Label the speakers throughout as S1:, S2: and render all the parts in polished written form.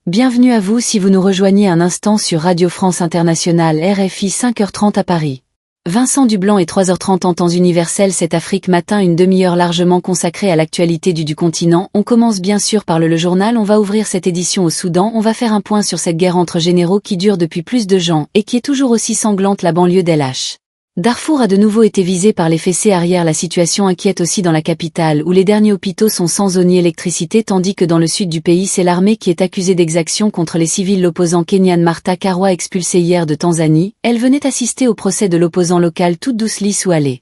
S1: Bienvenue à vous si vous nous rejoignez un instant sur Radio France Internationale RFI 5h30 à Paris. Vincent Dublanc et 3h30 en temps universel. Cette Afrique Matin, une demi-heure largement consacrée à l'actualité du continent. On commence bien sûr par le journal. On va ouvrir cette édition au Soudan. On va faire un point sur cette guerre entre généraux qui dure depuis plus de ans et qui est toujours aussi sanglante. La banlieue d'El H. Darfour a de nouveau été visé par les fessées arrière. La situation inquiète aussi dans la capitale où les derniers hôpitaux sont sans eau ni électricité, tandis que dans le sud du pays c'est l'armée qui est accusée d'exactions contre les civils. L'opposant kenyan Martha Karua expulsée hier de Tanzanie, elle venait assister au procès de l'opposant local Tudusli Souale.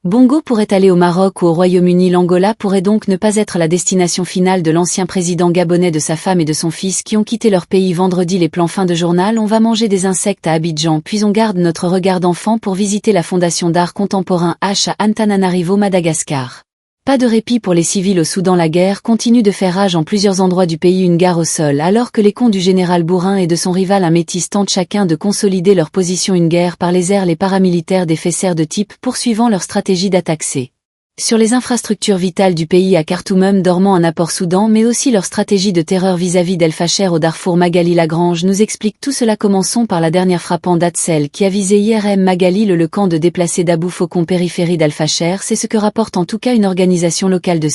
S1: Bongo pourrait aller au Maroc ou au Royaume-Uni. L'Angola pourrait donc ne pas être la destination finale de l'ancien président gabonais, de sa femme et de son fils qui ont quitté leur pays vendredi. Les plans fin de journal. On va manger des insectes à Abidjan, puis on garde notre regard d'enfant pour visiter la fondation d'art contemporain H à Antananarivo, Madagascar. Pas de répit pour les civils au Soudan. La guerre continue de faire rage en plusieurs endroits du pays. Une guerre au sol alors que les camps du général Bourrin et de son rival un métis tentent chacun de consolider leur position. Une guerre par les airs. Les paramilitaires des faiseurs de type poursuivant leur stratégie d'attaque sur les infrastructures vitales du pays à Khartoum, dormant un apport Soudan, mais aussi leur stratégie de terreur vis-à-vis d'El Fasher au Darfour. Magali Lagrange nous explique tout cela. Commençons par la dernière frappante d'Atsel qui a visé IRM Magali le camp de déplacés d'Abou Faucon, périphérie d'El Fasher. C'est ce que rapporte en tout cas une organisation locale de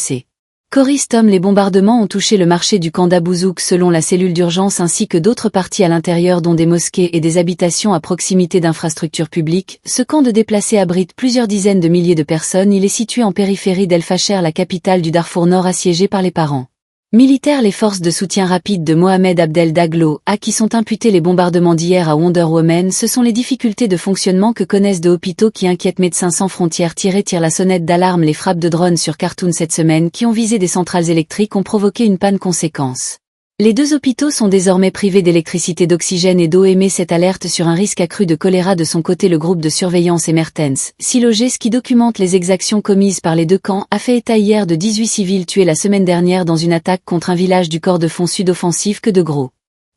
S1: Coristom. Les bombardements ont touché le marché du camp d'Abouzouk selon la cellule d'urgence ainsi que d'autres parties à l'intérieur dont des mosquées et des habitations à proximité d'infrastructures publiques. Ce camp de déplacés abrite plusieurs dizaines de milliers de personnes. Il est situé en périphérie d'El Fasher, la capitale du Darfour Nord, assiégée par les parents militaires. Les forces de soutien rapide de Mohamed Abdel Daglo, à qui sont imputés les bombardements d'hier à Wonder Woman. Ce sont les difficultés de fonctionnement que connaissent de hôpitaux qui inquiètent Médecins sans frontières. Tire la sonnette d'alarme. Les frappes de drones sur Khartoum cette semaine qui ont visé des centrales électriques ont provoqué une panne. Conséquence. Les deux hôpitaux sont désormais privés d'électricité, d'oxygène et d'eau. Émet cette alerte sur un risque accru de choléra. De son côté, le groupe de surveillance Emertens, Silogés, qui documente les exactions commises par les deux camps, a fait état hier de 18 civils tués la semaine dernière dans une attaque contre un village du corps de fond sud-offensif que de gros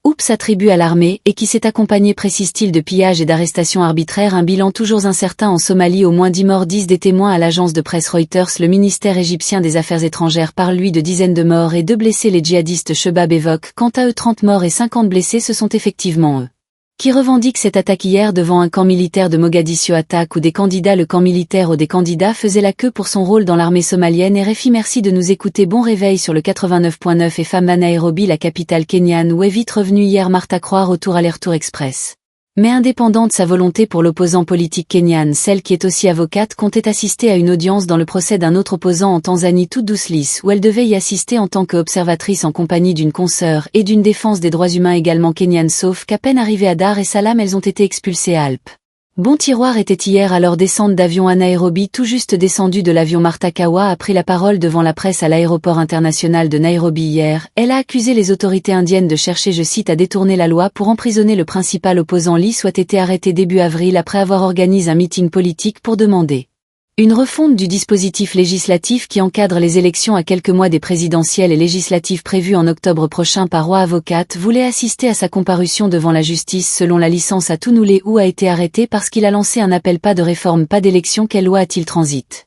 S1: Oups attribue à l'armée et qui s'est accompagné, précise-t-il, de pillages et d'arrestations arbitraires. Un bilan toujours incertain en Somalie. Au moins 10 morts, disent des témoins à l'agence de presse Reuters. Le ministère égyptien des Affaires étrangères parle lui de dizaines de morts et de blessés. Les djihadistes Chebab évoquent quant à eux 30 morts et 50 blessés. Ce sont effectivement eux qui revendiquent cette attaque hier devant un camp militaire de Mogadiscio. Attaque où des candidats, le camp militaire où des candidats faisaient la queue pour son rôle dans l'armée somalienne. RFI, merci de nous écouter. Bon réveil sur le 89.9 FM à Nairobi, la capitale kenyane où est vite revenue hier Martha Karua. Retour aller-retour express. Mais indépendant de sa volonté pour l'opposant politique kenyan, celle qui est aussi avocate comptait assister à une audience dans le procès d'un autre opposant en Tanzanie, Tudusli, où elle devait y assister en tant qu'observatrice en compagnie d'une consoeur et d'une défense des droits humains également kenyane, sauf qu'à peine arrivées à Dar es Salaam, elles ont été expulsées à Alpes. Bon tiroir était hier à leur descente d'avion à Nairobi. Tout juste descendue de l'avion, Martha Karua a pris la parole devant la presse à l'aéroport international de Nairobi hier. Elle a accusé les autorités indiennes de chercher, je cite, à détourner la loi pour emprisonner le principal opposant. Lee soit été arrêté début avril après avoir organisé un meeting politique pour demander une refonte du dispositif législatif qui encadre les élections à quelques mois des présidentielles et législatives prévues en octobre prochain. Karua, avocate, voulait assister à sa comparution devant la justice selon la licence à Tounoulé, où a été arrêté parce qu'il a lancé un appel pas de réforme, pas d'élection. Quelle loi a-t-il transit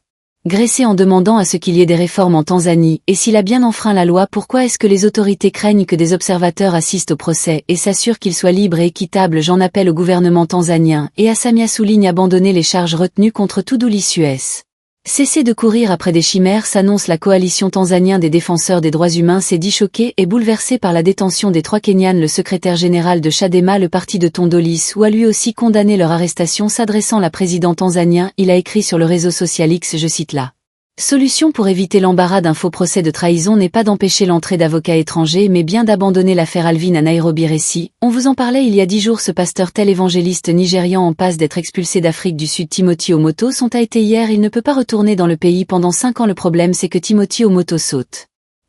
S1: graissé en demandant à ce qu'il y ait des réformes en Tanzanie, et s'il a bien enfreint la loi, pourquoi est-ce que les autorités craignent que des observateurs assistent au procès et s'assurent qu'il soit libre et équitable? J'en appelle au gouvernement tanzanien et à Samia, souligne, abandonner les charges retenues contre Tudusli. Cessez de courir après des chimères, s'annonce la coalition tanzanienne des défenseurs des droits humains. S'est dit choqué et bouleversé par la détention des 3 Kenyans. Le secrétaire général de Chadema, le parti de Tondolis, a lui aussi condamné leur arrestation. S'adressant à la présidente tanzanien, il a écrit sur le réseau social X, je cite, la solution pour éviter l'embarras d'un faux procès de trahison n'est pas d'empêcher l'entrée d'avocats étrangers mais bien d'abandonner l'affaire Alvin à Nairobi. Récit, on vous en parlait il y a 10 jours. Ce pasteur tel évangéliste nigérian en passe d'être expulsé d'Afrique du Sud. Timothy Omoto a été hier. Il ne peut pas retourner dans le pays pendant 5 ans. Le problème c'est que Timothy Omoto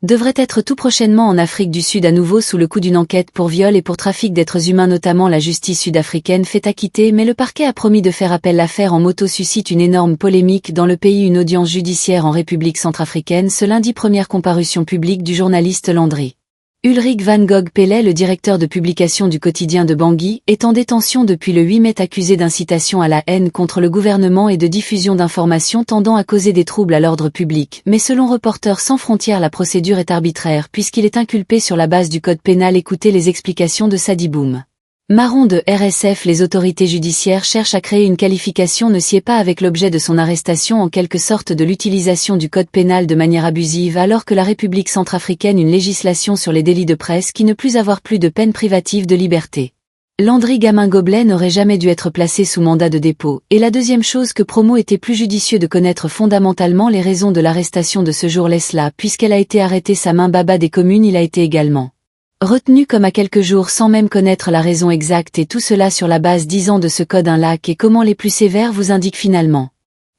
S1: devrait être tout prochainement en Afrique du Sud à nouveau sous le coup d'une enquête pour viol et pour trafic d'êtres humains notamment. La justice sud-africaine fait acquitter mais le parquet a promis de faire appel. L'affaire en moto suscite une énorme polémique dans le pays. Une audience judiciaire en République centrafricaine ce lundi, première comparution publique du journaliste Landry Ulrich van Gogh Pellet, le directeur de publication du quotidien de Bangui, est en détention depuis le 8 mai accusé d'incitation à la haine contre le gouvernement et de diffusion d'informations tendant à causer des troubles à l'ordre public, mais selon Reporters sans frontières la procédure est arbitraire puisqu'il est inculpé sur la base du code pénal. Écoutez les explications de Sadi Boum. Marron de RSF. Les autorités judiciaires cherchent à créer une qualification ne sied pas avec l'objet de son arrestation, en quelque sorte de l'utilisation du code pénal de manière abusive, alors que la République centrafricaine une législation sur les délits de presse qui ne plus avoir plus de peine privative de liberté. Landry Gamin-Goblet n'aurait jamais dû être placé sous mandat de dépôt, et la deuxième chose que Promo était plus judicieux de connaître fondamentalement les raisons de l'arrestation de ce jour laisse-là, puisqu'elle a été arrêtée sa main baba des communes. Il a été également retenu comme à quelques jours sans même connaître la raison exacte, et tout cela sur la base 10 ans de ce code. Un lac et comment les plus sévères vous indiquent finalement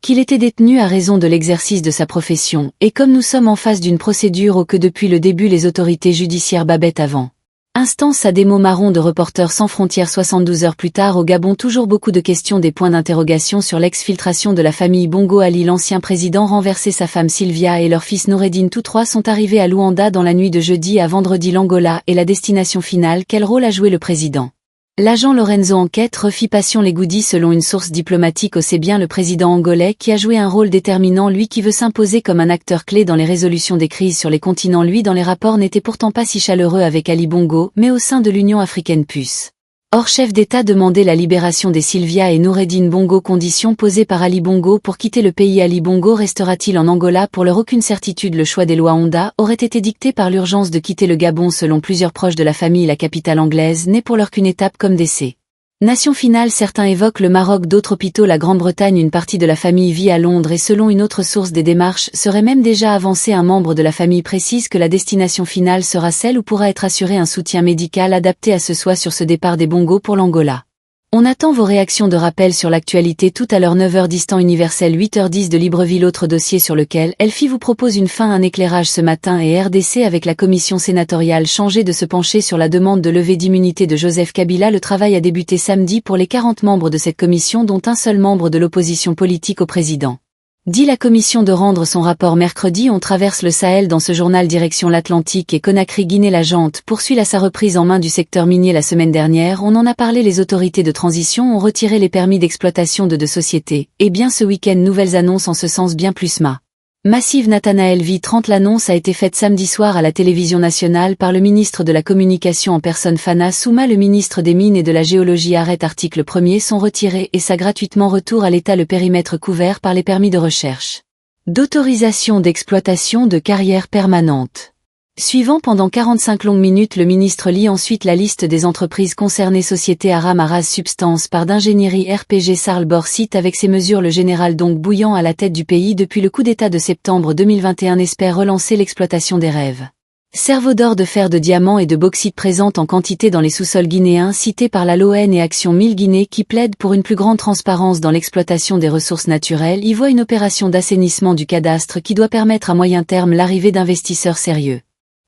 S1: qu'il était détenu à raison de l'exercice de sa profession, et comme nous sommes en face d'une procédure où que depuis le début les autorités judiciaires babaient avant instance à des mots. Marron de Reporters sans frontières. 72 heures plus tard au Gabon, toujours beaucoup de questions, des points d'interrogation sur l'exfiltration de la famille Bongo Ali. L'ancien président renversé, sa femme Sylvia et leur fils Noureddine, tous trois sont arrivés à Luanda dans la nuit de jeudi à vendredi. L'Angola est la destination finale. Quel rôle a joué le président? L'agent Lorenzo Enquête refit passion les goodies. Selon une source diplomatique, c'est bien le président angolais qui a joué un rôle déterminant, lui qui veut s'imposer comme un acteur clé dans les résolutions des crises sur les continents. Lui, dans les rapports, n'était pourtant pas si chaleureux avec Ali Bongo, mais au sein de l'Union africaine puce. Or, chef d'État demandait la libération des Sylvia et Noureddine Bongo, condition posée par Ali Bongo pour quitter le pays. Ali Bongo restera-t-il en Angola? Pour l'heure, aucune certitude. Le choix des lois Honda aurait été dicté par l'urgence de quitter le Gabon. Selon plusieurs proches de la famille, la capitale anglaise n'est pour l'heure qu'une étape comme décès. Nation finale, certains évoquent le Maroc, d'autres hôpitaux, la Grande-Bretagne. Une partie de la famille vit à Londres et selon une autre source, des démarches seraient même déjà avancées. Un membre de la famille précise que la destination finale sera celle où pourra être assuré un soutien médical adapté à ce soit sur ce départ des Bongo pour l'Angola. On attend vos réactions de rappel sur l'actualité tout à l'heure. 9h distant universel, 8h10 de Libreville. Autre dossier sur lequel Elfi vous propose une fin, un éclairage ce matin, et RDC avec la commission sénatoriale chargée de se pencher sur la demande de levée d'immunité de Joseph Kabila. Le travail a débuté samedi pour les 40 membres de cette commission, dont un seul membre de l'opposition politique au président. Dit la commission de rendre son rapport mercredi. On traverse le Sahel dans ce journal direction l'Atlantique et Conakry. Guinée. La junte poursuit sa reprise en main du secteur minier la semaine dernière. On en a parlé, les autorités de transition ont retiré les permis d'exploitation de deux sociétés. Et bien ce week-end, nouvelles annonces en ce sens bien plus massive. Nathanaël V. 30. L'annonce a été faite samedi soir à la télévision nationale par le ministre de la Communication en personne Fana Souma. Le ministre des Mines et de la Géologie arrête. Article 1er sont retirés et ça gratuitement. Retour à l'État le périmètre couvert par les permis de recherche, d'autorisation d'exploitation, de carrière permanente. Suivant pendant 45 longues minutes, le ministre lit ensuite la liste des entreprises concernées. Société Aram Aras Substance, part d'ingénierie RPG Sarlbor Site. Avec ces mesures, le général donc bouillant à la tête du pays depuis le coup d'État de septembre 2021 espère relancer l'exploitation des rêves. Cerveau d'or, de fer, de diamants et de bauxite présentes en quantité dans les sous-sols guinéens, cités par la LON et Action 1000 Guinée qui plaide pour une plus grande transparence dans l'exploitation des ressources naturelles, y voit une opération d'assainissement du cadastre qui doit permettre à moyen terme l'arrivée d'investisseurs sérieux.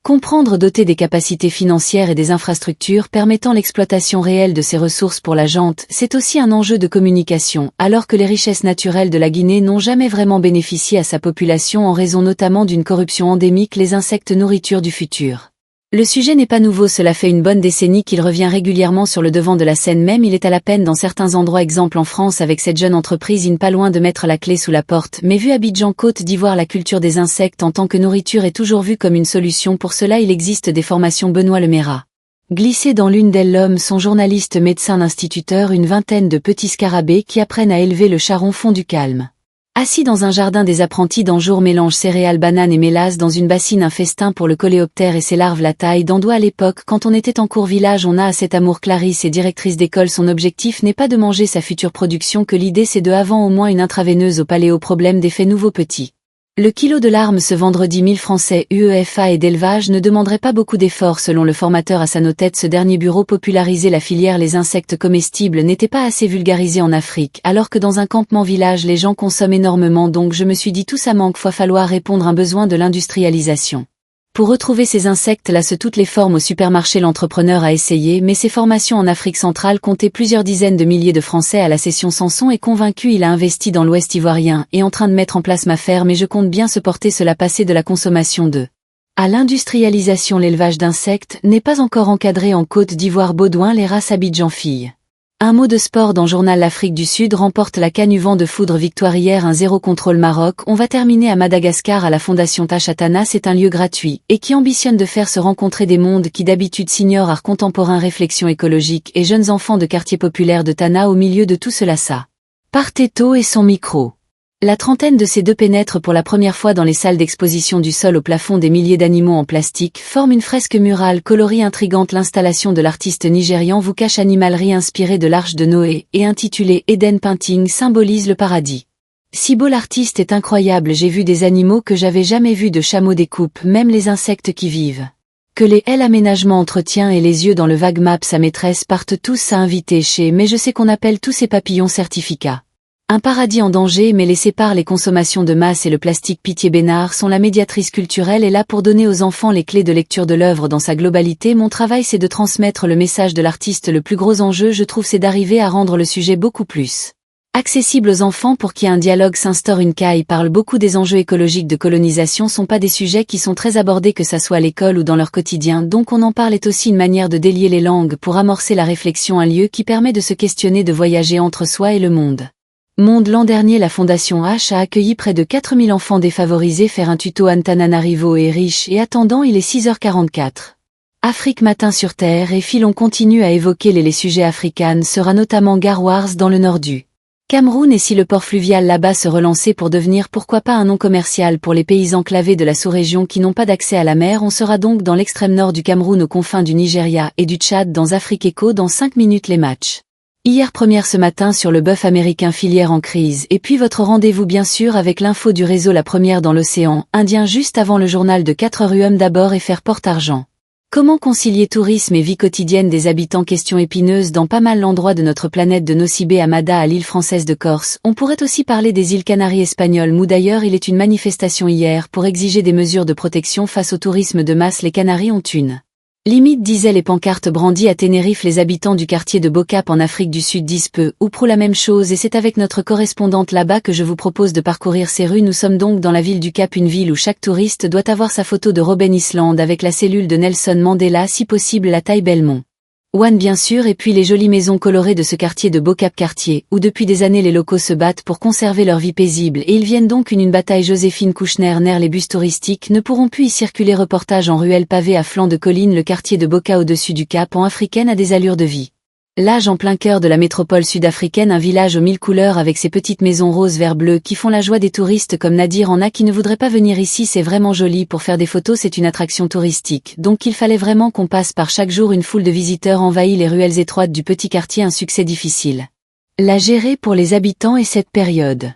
S1: Comprendre, doter des capacités financières et des infrastructures permettant l'exploitation réelle de ces ressources pour la junte, c'est aussi un enjeu de communication, alors que les richesses naturelles de la Guinée n'ont jamais vraiment bénéficié à sa population en raison notamment d'une corruption endémique. Les insectes, nourriture du futur. Le sujet n'est pas nouveau, cela fait une bonne décennie qu'il revient régulièrement sur le devant de la scène, même il est à la peine dans certains endroits. Exemple en France avec cette jeune entreprise pas loin de mettre la clé sous la porte, mais vu Abidjan, Côte d'Ivoire, la culture des insectes en tant que nourriture est toujours vue comme une solution. Pour cela il existe des formations. Benoît Lemera. Glissé dans l'une d'elles, l'homme, son journaliste, médecin, instituteur, une vingtaine de petits scarabées qui apprennent à élever le charron fond du calme. Assis dans un jardin, des apprentis d'Anjour mélangent céréales, bananes et mélasse dans une bassine. Un festin pour le coléoptère et ses larves. La taille d'en doigt. À l'époque, quand on était en cours village, on a à cet amour. Clarisse est directrice d'école. Son objectif n'est pas de manger sa future production, que l'idée c'est de avant au moins une intraveineuse au paléo. Problème d'effet nouveau petit. Le kilo de larmes ce vendredi. 1000 Français UEFA et d'élevage ne demanderaient pas beaucoup d'efforts selon le formateur à sa no-tête. Ce dernier bureau popularisait la filière. Les insectes comestibles n'étaient pas assez vulgarisés en Afrique, alors que dans un campement village les gens consomment énormément. Donc je me suis dit tout ça manque, faut falloir répondre à un besoin de l'industrialisation. Pour retrouver ces insectes là sous toutes les formes au supermarché, l'entrepreneur a essayé, mais ses formations en Afrique centrale comptaient plusieurs dizaines de milliers de Français. À la session Samson est convaincu, il a investi dans l'Ouest ivoirien et en train de mettre en place ma ferme et je compte bien se porter cela, passer de la consommation de À l'industrialisation, l'élevage d'insectes n'est pas encore encadré en Côte d'Ivoire. Baudouin, les races Abidjan-filles. Un mot de sport dans Journal L'Afrique du Sud remporte la CAN vent de foudre victoire hier 1-0 contre le Maroc. On va terminer à Madagascar à la Fondation Tachatana. C'est un lieu gratuit et qui ambitionne de faire se rencontrer des mondes qui d'habitude s'ignorent. Art contemporain, réflexion écologique et jeunes enfants de quartier populaire de Tana au milieu de tout cela. Ça. Parteto et son micro. La trentaine de ces deux pénètrent pour la première fois dans les salles d'exposition du sol au plafond. Des milliers d'animaux en plastique forment une fresque murale colorie intrigante. L'installation de l'artiste nigérian Vukash Animalerie inspirée de l'Arche de Noé et intitulée Eden Painting symbolise le paradis. Si beau, l'artiste est incroyable. J'ai vu des animaux que j'avais jamais vus, de chameaux découpes, même les insectes qui vivent. Que les L aménagement entretien et les yeux dans le vague map. Sa maîtresse partent tous à inviter chez, mais je sais qu'on appelle tous ces papillons certificats. Un paradis en danger, mais les sépare les consommations de masse et le plastique. Pitié Bénard sont la médiatrice culturelle et là pour donner aux enfants les clés de lecture de l'œuvre dans sa globalité. Mon travail, c'est de transmettre le message de l'artiste. Le plus gros enjeu, je trouve, c'est d'arriver à rendre le sujet beaucoup plus accessible aux enfants pour qu'il y ait un dialogue s'instaure. Une caille parle beaucoup des enjeux écologiques de colonisation, sont pas des sujets qui sont très abordés, que ça soit à l'école ou dans leur quotidien, donc on en parle. Est aussi une manière de délier les langues pour amorcer la réflexion, un lieu qui permet de se questionner, de voyager entre soi et le monde. L'an dernier, la Fondation H a accueilli près de 4000 enfants défavorisés faire un tuto. Antananarivo est riche et attendant, il est 6h44. Afrique matin sur Terre et fil, on continue à évoquer les sujets africains, sera notamment Garwars dans le nord du Cameroun. Et si le port fluvial là-bas se relançait pour devenir pourquoi pas un nom commercial pour les pays enclavés de la sous-région qui n'ont pas d'accès à la mer. On sera donc dans l'extrême nord du Cameroun aux confins du Nigeria et du Tchad dans Afrique Echo dans 5 minutes les matchs. Hier première ce matin sur le bœuf américain, filière en crise, et puis votre rendez-vous bien sûr avec l'info du réseau, la première dans l'océan Indien juste avant le journal de 4h. D'abord et faire porte-argent. Comment concilier tourisme et vie quotidienne des habitants? Question épineuse dans pas mal d'endroits de notre planète, de Nocibé à Mada à l'île française de Corse. On pourrait aussi parler des îles Canaries espagnoles. Mou d'ailleurs, il est une manifestation hier pour exiger des mesures de protection face au tourisme de masse. Les Canaries ont une limite, disaient les pancartes brandies à Tenerife. Les habitants du quartier de Bocap en Afrique du Sud disent peu ou prou la même chose et c'est avec notre correspondante là-bas que je vous propose de parcourir ces rues. Nous sommes donc dans la ville du Cap, une ville où chaque touriste doit avoir sa photo de Robben Island avec la cellule de Nelson Mandela, si possible la taille Belmont One bien sûr, et puis les jolies maisons colorées de ce quartier de Bocap, quartier où depuis des années les locaux se battent pour conserver leur vie paisible et ils viennent donc une bataille. Joséphine Kouchner. Les bus touristiques ne pourront plus y circuler. Reportage en ruelle pavée à flanc de colline. Le quartier de Boka au-dessus du Cap en africaine a des allures de vie. L'âge en plein cœur de la métropole sud-africaine, un village aux 1000 couleurs avec ses petites maisons roses, vert, bleu qui font la joie des touristes comme Nadir. En a qui ne voudraient pas venir ici, c'est vraiment joli pour faire des photos, c'est une attraction touristique, donc il fallait vraiment qu'on passe par chaque jour. Une foule de visiteurs envahit les ruelles étroites du petit quartier, un succès difficile la gérer pour les habitants et cette période.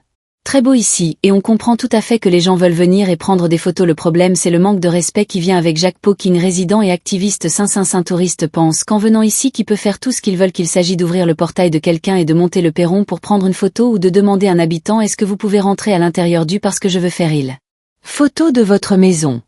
S1: Très beau ici, et on comprend tout à fait que les gens veulent venir et prendre des photos. Le problème, c'est le manque de respect qui vient avec. Jacques Poking, résident et activiste Saint touriste, pense qu'en venant ici qui peut faire tout ce qu'ils veulent, qu'il s'agit d'ouvrir le portail de quelqu'un et de monter le perron pour prendre une photo ou de demander à un habitant est-ce que vous pouvez rentrer à l'intérieur du parce que je veux faire il photo de votre maison.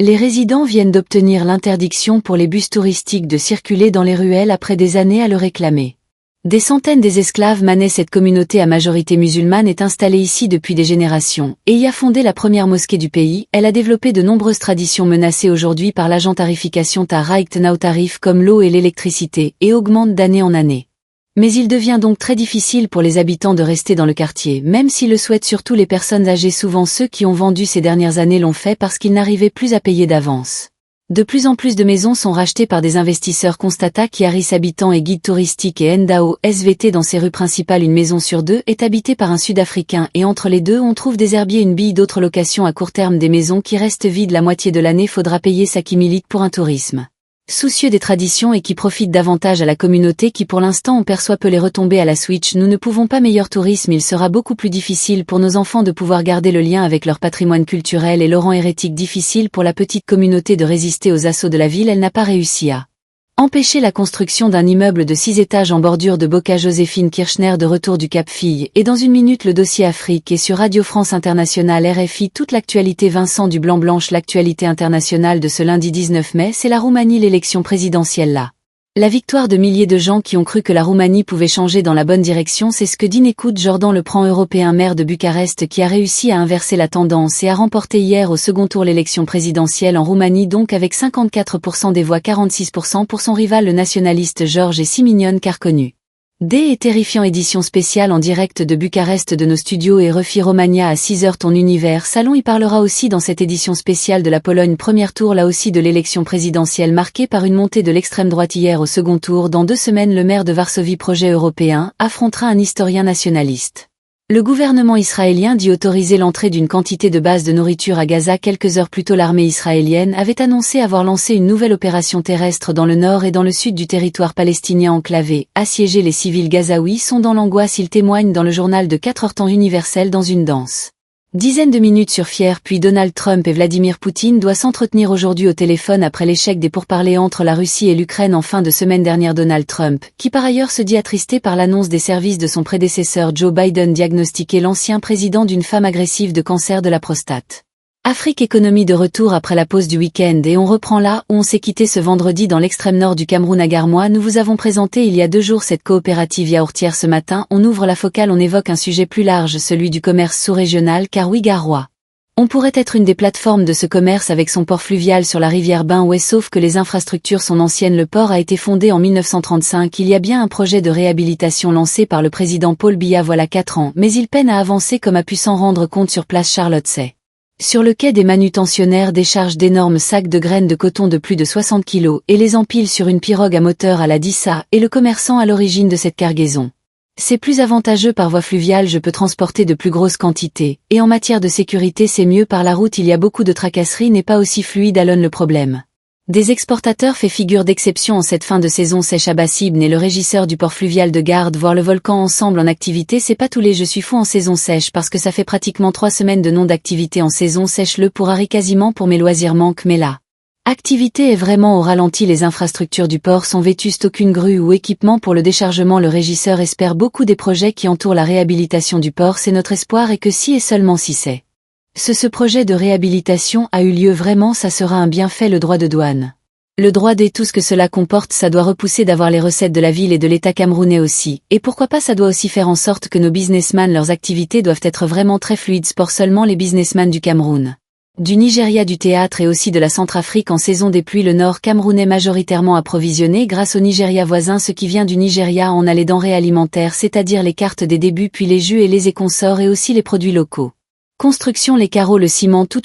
S1: Les résidents viennent d'obtenir l'interdiction pour les bus touristiques de circuler dans les ruelles après des années à le réclamer. Des centaines des esclaves manaient cette communauté à majorité musulmane, est installée ici depuis des générations, et y a fondé la première mosquée du pays. Elle a développé de nombreuses traditions menacées aujourd'hui par l'agentarification Tariq Nautarif comme l'eau et l'électricité, et augmente d'année en année. Mais il devient donc très difficile pour les habitants de rester dans le quartier, même s'ils le souhaitent, surtout les personnes âgées. Souvent ceux qui ont vendu ces dernières années l'ont fait parce qu'ils n'arrivaient plus à payer d'avance. De plus en plus de maisons sont rachetées par des investisseurs, constata Kiaris, habitant et guide touristique et Ndao SVT. Dans ces rues principales, une maison sur deux est habitée par un Sud-Africain et entre les deux on trouve des herbiers, une bille, d'autres locations à court terme, des maisons qui restent vides la moitié de l'année. Faudra payer ça, qui milite pour un tourisme soucieux des traditions et qui profite davantage à la communauté qui pour l'instant on perçoit peu les retombées à la Switch. Nous ne pouvons pas meilleur tourisme, il sera beaucoup plus difficile pour nos enfants de pouvoir garder le lien avec leur patrimoine culturel et Laurent hérétique, difficile pour la petite communauté de résister aux assauts de la ville. Elle n'a pas réussi à empêcher la construction d'un immeuble de 6 étages en bordure de Boca. Joséphine Kirchner de retour du Cap Fille et dans une minute le dossier Afrique et sur Radio France Internationale RFI toute l'actualité. Vincent Dublanc-Blanche, l'actualité internationale de ce lundi 19 mai, c'est la Roumanie, l'élection présidentielle là. La victoire de milliers de gens qui ont cru que la Roumanie pouvait changer dans la bonne direction, c'est ce que dit Nekud Jordan, le pan-européen maire de Bucarest, qui a réussi à inverser la tendance et a remporté hier au second tour l'élection présidentielle en Roumanie, donc avec 54% des voix, 46% pour son rival le nationaliste George Simonian Carconu. Et terrifiant édition spéciale en direct de Bucarest de nos studios et Refi Romagna à 6h ton univers salon y parlera aussi dans cette édition spéciale de la Pologne premier tour, là aussi de l'élection présidentielle marquée par une montée de l'extrême droite hier au second tour. Dans 2 semaines le maire de Varsovie projet européen affrontera un historien nationaliste. Le gouvernement israélien dit autoriser l'entrée d'une quantité de bases de nourriture à Gaza. Quelques heures plus tôt, l'armée israélienne avait annoncé avoir lancé une nouvelle opération terrestre dans le nord et dans le sud du territoire palestinien enclavé. Assiégés, les civils gazaouis sont dans l'angoisse, ils témoignent dans le journal de 4h temps universel dans une danse. Dizaines de minutes sur Fier, puis Donald Trump et Vladimir Poutine doivent s'entretenir aujourd'hui au téléphone après l'échec des pourparlers entre la Russie et l'Ukraine en fin de semaine dernière. Donald Trump, qui par ailleurs se dit attristé par l'annonce des services de son prédécesseur Joe Biden diagnostiqué l'ancien président d'une femme agressive de cancer de la prostate. Afrique Économie de retour après la pause du week-end et on reprend là où on s'est quitté ce vendredi dans l'extrême nord du Cameroun à Garmois. Nous vous avons présenté il y a 2 jours cette coopérative yaourtière. Ce matin, on ouvre la focale, on évoque un sujet plus large, celui du commerce sous-régional, car oui, Garrois. On pourrait être une des plateformes de ce commerce avec son port fluvial sur la rivière Benoué, sauf que les infrastructures sont anciennes. Le port a été fondé en 1935, il y a bien un projet de réhabilitation lancé par le président Paul Biya voilà 4 ans, mais il peine à avancer comme a pu s'en rendre compte sur place Charlotte Say. Sur le quai, des manutentionnaires déchargent d'énormes sacs de graines de coton de plus de 60 kg et les empilent sur une pirogue à moteur à la Dissa, et le commerçant à l'origine de cette cargaison. C'est plus avantageux par voie fluviale, je peux transporter de plus grosses quantités, et en matière de sécurité c'est mieux par la route, il y a beaucoup de tracasseries, n'est pas aussi fluide Alon le problème. Des exportateurs fait figure d'exception en cette fin de saison sèche. Abba Sibn et le régisseur du port fluvial de Garde voir le volcan ensemble en activité. C'est pas tous les je suis fou en saison sèche parce que ça fait pratiquement 3 semaines de non d'activité en saison sèche. Le pour Harry quasiment pour mes loisirs manque, mais là. Activité est vraiment au ralenti, les infrastructures du port sont vétustes, aucune grue ou équipement pour le déchargement. Le régisseur espère beaucoup des projets qui entourent la réhabilitation du port, c'est notre espoir et que si et seulement si c'est. Ce projet de réhabilitation a eu lieu vraiment, ça sera un bienfait. Le droit de douane. Le droit des tout ce que cela comporte, ça doit repousser d'avoir les recettes de la ville et de l'État camerounais aussi, et pourquoi pas ça doit aussi faire en sorte que nos businessmen, leurs activités doivent être vraiment très fluides. Sport seulement les businessmen du Cameroun, du Nigeria, du théâtre et aussi de la Centrafrique en saison des pluies. Le nord camerounais majoritairement approvisionné grâce au Nigeria voisin. Ce qui vient du Nigeria en a les denrées alimentaires, c'est-à-dire les cartes des débuts, puis les jus et les consorts et aussi les produits locaux. Construction, les carreaux, le ciment, tout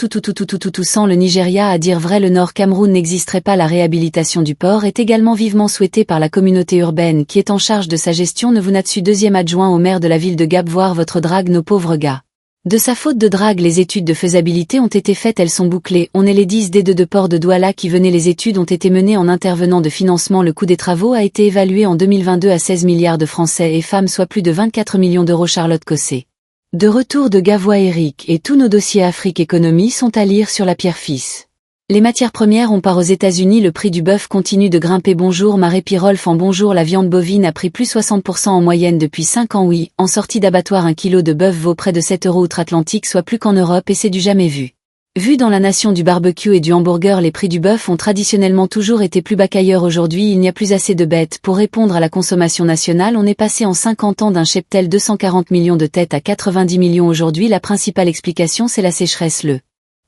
S1: sans le Nigeria. À dire vrai, le Nord Cameroun n'existerait pas. La réhabilitation du port est également vivement souhaitée par la communauté urbaine qui est en charge de sa gestion. Nevunatsu, deuxième adjoint au maire de la ville de Gap, voir votre drague, nos pauvres gars. De sa faute de drague, les études de faisabilité ont été faites, elles sont bouclées. On est les 10 des 2 de port de Douala qui venaient. Les études ont été menées en intervenant de financement. Le coût des travaux a été évalué en 2022 à 16 milliards de francs et femmes, soit plus de 24 millions d'euros. Charlotte Cossé. De retour de Gavois, Eric et tous nos dossiers Afrique Économie sont à lire sur la Pierre Fils. Les matières premières, on part aux États-Unis, le prix du bœuf continue de grimper. Bonjour Marie Pirolf en bonjour, la viande bovine a pris plus 60% en moyenne depuis 5 ans. Oui, en sortie d'abattoir, un kilo de bœuf vaut près de 7 € outre-Atlantique, soit plus qu'en Europe, et c'est du jamais vu. Vu dans la nation du barbecue et du hamburger, les prix du bœuf ont traditionnellement toujours été plus bas qu'ailleurs. Aujourd'hui, il n'y a plus assez de bêtes pour répondre à la consommation nationale. On est passé en 50 ans d'un cheptel 240 millions de têtes à 90 millions aujourd'hui. La principale explication, c'est la sécheresse. Le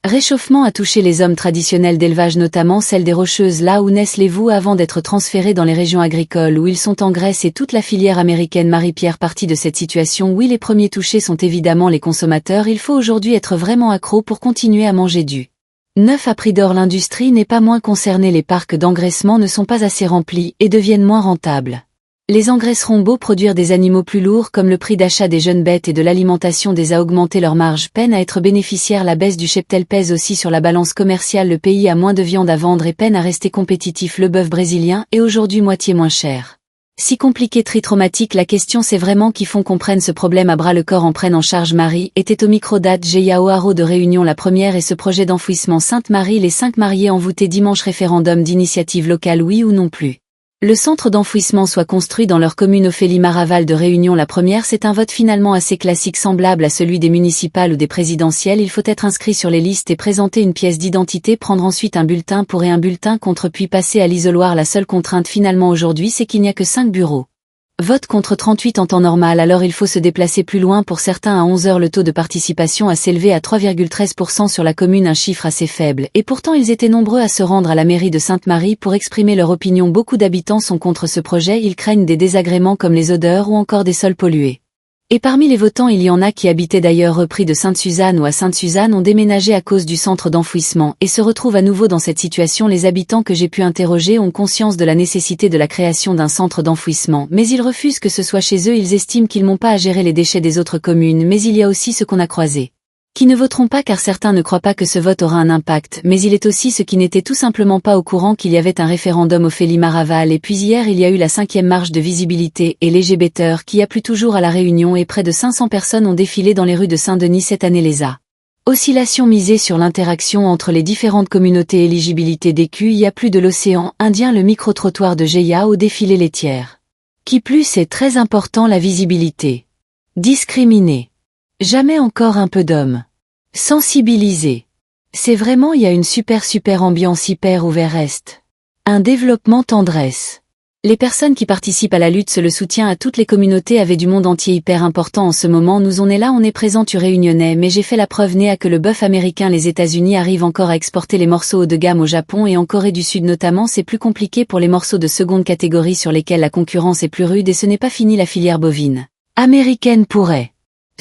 S1: réchauffement a touché les hommes traditionnels d'élevage, notamment celle des Rocheuses, là où naissent les veaux avant d'être transférés dans les régions agricoles où ils sont en Grèce, et toute la filière américaine. Marie-Pierre, partie de cette situation. Oui, les premiers touchés sont évidemment les consommateurs. Il faut aujourd'hui être vraiment accro pour continuer à manger du neuf à prix d'or. L'industrie n'est pas moins concernée. Les parcs d'engraissement ne sont pas assez remplis et deviennent moins rentables. Les engraisseront beau produire des animaux plus lourds, comme le prix d'achat des jeunes bêtes et de l'alimentation des a augmenté leur marge, peine à être bénéficiaire. La baisse du cheptel pèse aussi sur la balance commerciale. Le pays a moins de viande à vendre et peine à rester compétitif. Le bœuf brésilien est aujourd'hui moitié moins cher. Si compliqué, traumatique, la question c'est vraiment qui font qu'on prenne ce problème à bras le corps, en prenne en charge. Marie était au microdate Géa Haro de Réunion. La première est ce projet d'enfouissement Sainte-Marie, les 5 mariés envoûtés dimanche. Référendum d'initiative locale, oui ou non plus. Le centre d'enfouissement soit construit dans leur commune Ophélie Maraval de Réunion. La première, c'est un vote finalement assez classique semblable à celui des municipales ou des présidentielles. Il faut être inscrit sur les listes et présenter une pièce d'identité, prendre ensuite un bulletin pour et un bulletin contre puis passer à l'isoloir. La seule contrainte finalement aujourd'hui, c'est qu'il n'y a que 5 bureaux. Vote contre 38 en temps normal, alors il faut se déplacer plus loin. Pour certains à 11 heures, le taux de participation a s'élevé à 3,13% sur la commune, un chiffre assez faible, et pourtant ils étaient nombreux à se rendre à la mairie de Sainte-Marie pour exprimer leur opinion. Beaucoup d'habitants sont contre ce projet, ils craignent des désagréments comme les odeurs ou encore des sols pollués. Et parmi les votants, il y en a qui habitaient d'ailleurs repris de Sainte-Suzanne ou à Sainte-Suzanne, ont déménagé à cause du centre d'enfouissement et se retrouvent à nouveau dans cette situation. Les habitants que j'ai pu interroger ont conscience de la nécessité de la création d'un centre d'enfouissement, mais ils refusent que ce soit chez eux. Ils estiment qu'ils n'ont pas à gérer les déchets des autres communes. Mais il y a aussi ceux qu'on a croisés qui ne voteront pas car certains ne croient pas que ce vote aura un impact, mais il est aussi ceux qui n'étaient tout simplement pas au courant qu'il y avait un référendum Ophélie Maraval. Et puis hier il y a eu la 5e marche de visibilité et LGBT qui a plu toujours à la Réunion et près de 500 personnes ont défilé dans les rues de Saint-Denis cette année. Les oscillations misées sur l'interaction entre les différentes communautés. Éligibilité DQ, il y a plus de l'océan Indien, le micro-trottoir de Geia au défilé laitière. Qui plus c'est très important, la visibilité. Discriminée. Jamais encore un peu d'hommes. Sensibilisés. C'est vraiment, il y a une super ambiance, hyper ouvert est. Un développement tendresse. Les personnes qui participent à la lutte, le soutien à toutes les communautés avec du monde entier hyper important en ce moment. Nous on est là, on est présent tu réunionnais, mais j'ai fait la preuve à que le bœuf américain. Les États-Unis arrivent encore à exporter les morceaux haut de gamme au Japon et en Corée du Sud notamment. C'est plus compliqué pour les morceaux de seconde catégorie sur lesquels la concurrence est plus rude et ce n'est pas fini. La filière bovine américaine pourrait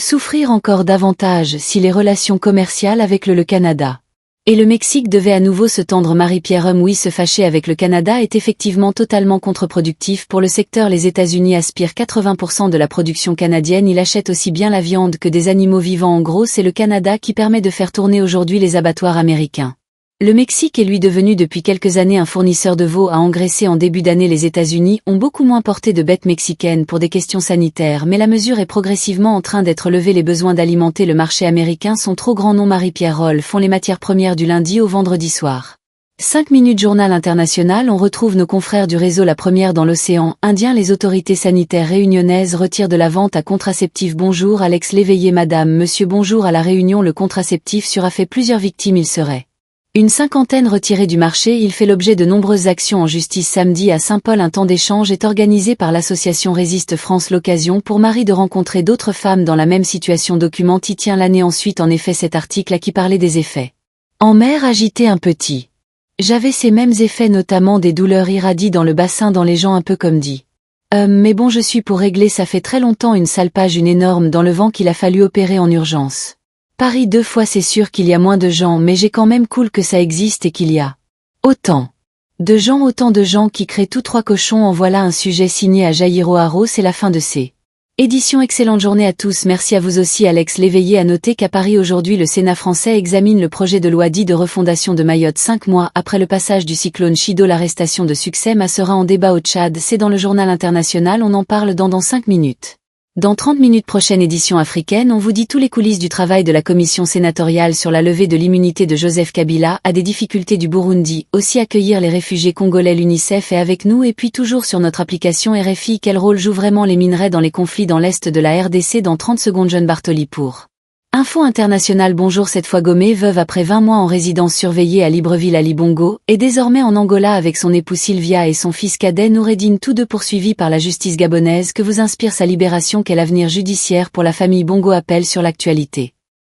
S1: souffrir encore davantage si les relations commerciales avec le Canada et le Mexique devaient à nouveau se tendre. Marie-Pierre oui, se fâcher avec le Canada est effectivement totalement contre-productif pour le secteur. Les États-Unis aspirent 80% de la production canadienne. Ils achètent aussi bien la viande que des animaux vivants. En gros, c'est le Canada qui permet de faire tourner aujourd'hui les abattoirs américains. Le Mexique est lui devenu depuis quelques années un fournisseur de veaux à engraisser. En début d'année, les États-Unis ont beaucoup moins porté de bêtes mexicaines pour des questions sanitaires, mais la mesure est progressivement en train d'être levée. Les besoins d'alimenter le marché américain sont trop grands. Non, Marie-Pierre Roll font les matières premières du lundi au vendredi soir. 5 minutes journal international, on retrouve nos confrères du réseau La Première dans l'océan Indien. Les autorités sanitaires réunionnaises retirent de la vente à contraceptifs. Bonjour Alex Léveillé, madame, monsieur, bonjour. À la Réunion, le contraceptif a fait plusieurs victimes. Il serait une 50aine retirés du marché. Il fait l'objet de nombreuses actions en justice. Samedi à Saint-Paul, un temps d'échange est organisé par l'association Résiste France. L'occasion pour Marie de rencontrer d'autres femmes dans la même situation. Document y tient l'année. Ensuite, en effet, cet article à qui parlait des effets en mer. Agité un petit. J'avais ces mêmes effets, notamment des douleurs irradiées dans le bassin, dans les gens un peu comme dit. Mais bon, je suis pour régler. Ça fait très longtemps, une sale page, une énorme dans le vent qu'il a fallu opérer en urgence. Paris 2 fois, c'est sûr qu'il y a moins de gens, mais j'ai quand même cool que ça existe et qu'il y a autant de gens qui créent tout 3 cochons. En voilà un sujet signé à Jairo Haro. C'est la fin de ces éditions. Excellente journée à tous. Merci à vous aussi. Alex Léveillé. À noter qu'à Paris aujourd'hui, le Sénat français examine le projet de loi dit de refondation de Mayotte. 5 mois après le passage du cyclone Chido, l'arrestation de Succès sera en débat au Tchad. C'est dans le journal international. On en parle dans 5 minutes. Dans 30 minutes, prochaine édition africaine, on vous dit tous les coulisses du travail de la commission sénatoriale sur la levée de l'immunité de Joseph Kabila, à des difficultés du Burundi, aussi accueillir les réfugiés congolais. L'UNICEF est avec nous et puis toujours sur notre application RFI. Quel rôle jouent vraiment les minerais dans les conflits dans l'est de la RDC? Dans 30 secondes, Jeanne Bartoli pour Info International. Bonjour. Cette fois gommée, veuve après 20 mois en résidence surveillée à Libreville, Ali Bongo, est désormais en Angola avec son époux Sylvia et son fils cadet Noureddine, tous deux poursuivis par la justice gabonaise. Que vous inspire sa libération? Quel avenir judiciaire pour la famille Bongo? Appel sur l'actualité.